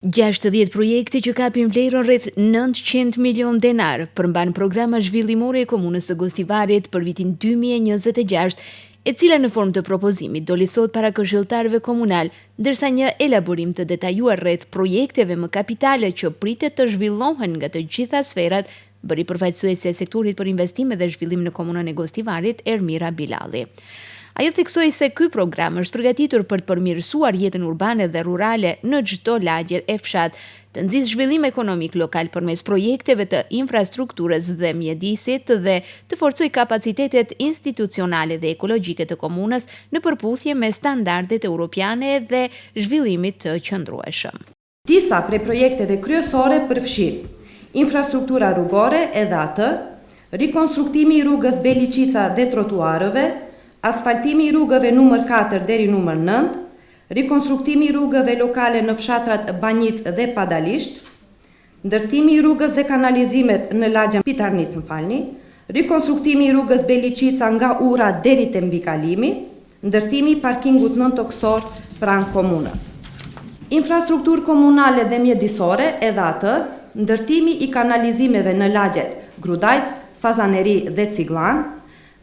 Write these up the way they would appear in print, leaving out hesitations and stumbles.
60 projekte që kapin vlerën rreth 900 milion denar përmban programa zhvillimore e komunës së Gostivarit për vitin 2026, e cila në formë të propozimit doli sot para këshilltarëve komunal, ndërsa një elaborim të detajuar rreth projekteve më kapitale që pritet të zhvillohen nga të gjitha sferat bëri përfaqësuesja e sektorit për investime dhe zhvillim në komunën e Gostivarit, Ermira Bilalli. Ajo theksoi se ky program është përgatitur për të përmirësuar jetën urbane dhe rurale në çdo lagje e fshat, të nxjisë zhvillim ekonomik lokal përmes projekteve të infrastrukturës dhe mjedisit dhe të forcojë kapacitetet institucionale dhe ekologjike të komunës në përputhje me standardet europiane dhe zhvillimit të qëndrueshëm. Disa prej projekteve kryesore përfshin infrastruktura rrugore edhe atë, rikonstruktimi i rrugës Beliqica dhe trotuarëve, asfaltimi i rrugëve numër 4 deri numër 9, rikonstruktimi i rrugëve lokale në fshatrat Banjic dhe Padalisht, ndërtimi i rrugës dhe kanalizimet në lagjen Pitarnis, rikonstruktimi i rrugës Beliqica nga Ura deri te mbikalimi, ndërtimi i parkingut nën toksor pranë komunës. Infrastrukturë komunale dhe mjedisore edhe atë, ndërtimi i kanalizimeve në lagjet Grudajc, Fazaneri dhe Ciglan,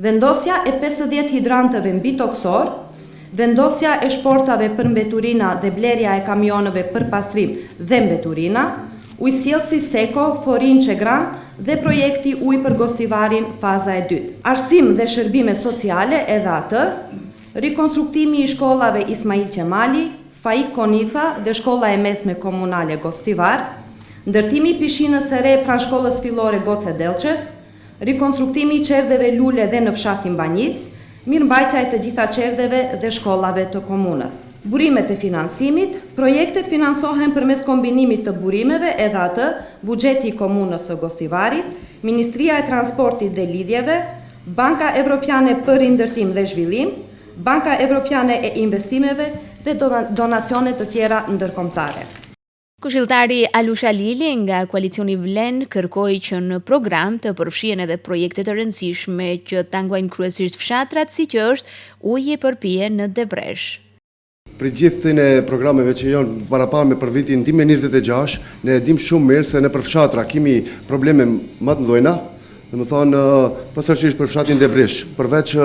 vendosja e 50 hidrantëve mbi toksor, vendosja e shportave për mbeturina dhe blerja e kamionëve për pastrim dhe mbeturina, ujësjellsi Seko, Forin Çegran dhe projekti ujë për Gostivarin faza e 2. Arsim dhe shërbime sociale edhe atë, rikonstruktimi i shkollave Ismail Qemali, Faik Konica dhe shkolla e mesme komunale Gostivar, ndërtimi i pishinës së re pranë shkollës fillore Goce Delçev, rikonstruktimi i qerdheve Lule dhe në fshatin Banjic, mirëmbajtja e të gjitha qerdheve dhe shkollave të komunës. Burimet e finansimit, projektet financohen përmes kombinimit të burimeve edhe atë, buxheti i komunës së Gostivarit, Ministria e Transportit dhe Lidhjeve, Banka Evropiane për Rindërtim dhe Zhvillim, Banka Evropiane e Investimeve dhe donacione të tjera ndërkombëtare. Këshilltari Alusha Lili nga koalicioni Vlen kërkoi që në program të përfshihen edhe projekte të rëndësishme që tangojnë kryesisht fshatrat, siç është uji për pije në Debresh. Për gjithë e programeve që janë paraparme për vitin 2026, ne dim shumë mirë se në për fshatra kemi probleme më të mëdha. Domethënë pasërçisht për fshatin Debresh, përveç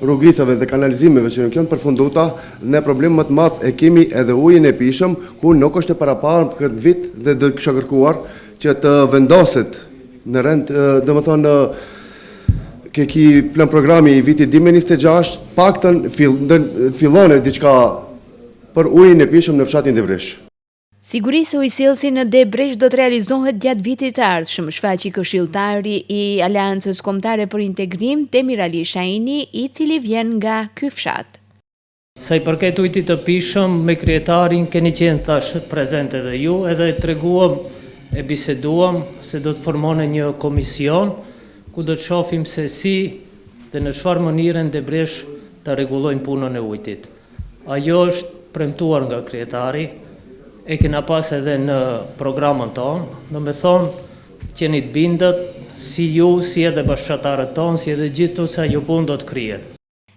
rrugicave dhe kanalizimeve që nuk janë përfunduta, ne problem më të madh e kemi edhe ujin e pishëm, ku nuk është e paraparë këtë vit dhe do kisha kërkuar që të vendoset në rend, domethënë ke ki plan programi i vitit 2026, paktën fillone diçka për ujin e pishëm në fshatin Debresh. Sigurisë e ujësjellsi në Debresh do të realizohet gjatë vitit të ardhshëm, shfaqi këshilltari i Aleancës Kombëtare për Integrim, Demir Ali Shaini, i cili vjen nga ky fshat. Sa i përket ujit të pishëm, me kryetarin keni qenë tash prezent edhe ju, edhe treguam e biseduam se do të formone një komision ku do të shohim se si dhe në çfarë mënyre në Debresh të rregullojnë punën e ujit. Ajo është premtuar nga kryetari. E kena pas edhe në programën tonë, do me thonë qeni të bindët, si ju, si edhe bashkëtarët tonë, si edhe gjithë sa ju punë do të kryet.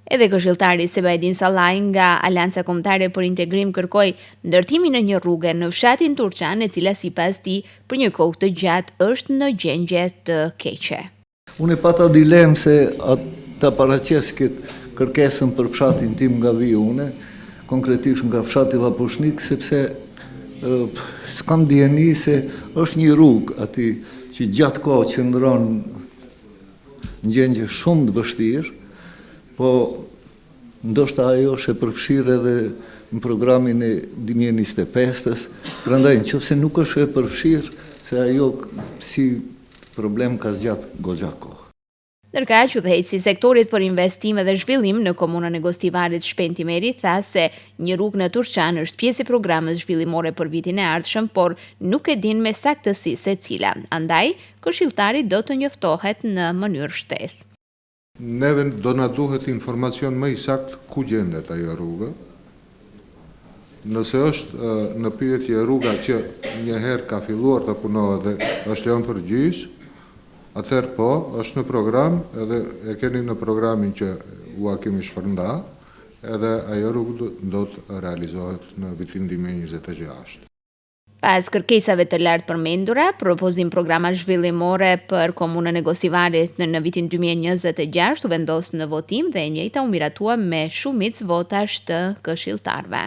Edhe këshilltari Sebajdin Sallaj nga Aleanca Kombëtare për Integrim kërkoi ndërtimin e një rruge në fshatin Turçan, e cila sipas tij për një kohë të gjatë është në gjendje të keqe. Unë pata dilemë se ta paraqes këtë kërkesën për fshatin tim nga Vijune, konkretisht nga fshati Llapushnik, sepse s'kam dijeni se është një rrugë aty që gjatë kohë qëndron në gjendje shumë të vështirë, po ndoshta ajo është e përfshirë edhe në programin e 2025-s, prandaj nëse nuk është e përfshirë, se ajo si problem ka zgjatë goxha kohë. Ndërkaq, udhëheqësi i sektorit për investime dhe zhvillim në komunën e Gostivarit Shpenti Meri tha se një rrugë në Turçan është pjesë e programit zhvillimore për vitin e ardhshëm, por nuk e din me saktësi se cila. Andaj, këshilltari do të njoftohet në mënyrë shtesë. Neve do na duhet informacion më i saktë ku gjendet ajo rrugë. Nëse është në pyetje rruga që një herë ka filluar të punohet dhe është lënë për gjysmë, atëherë po, është në program, edhe e keni në programin që ua kemi shpërnda, edhe ajo rrugë do të realizohet në vitin 2026. Pas kërkesave të lartë përmendura, propozim programa zhvillimore për komunën e Gosivarit në vitin 2026 u vendos në votim dhe e njëjta u miratua me shumicë votash të këshilltarëve.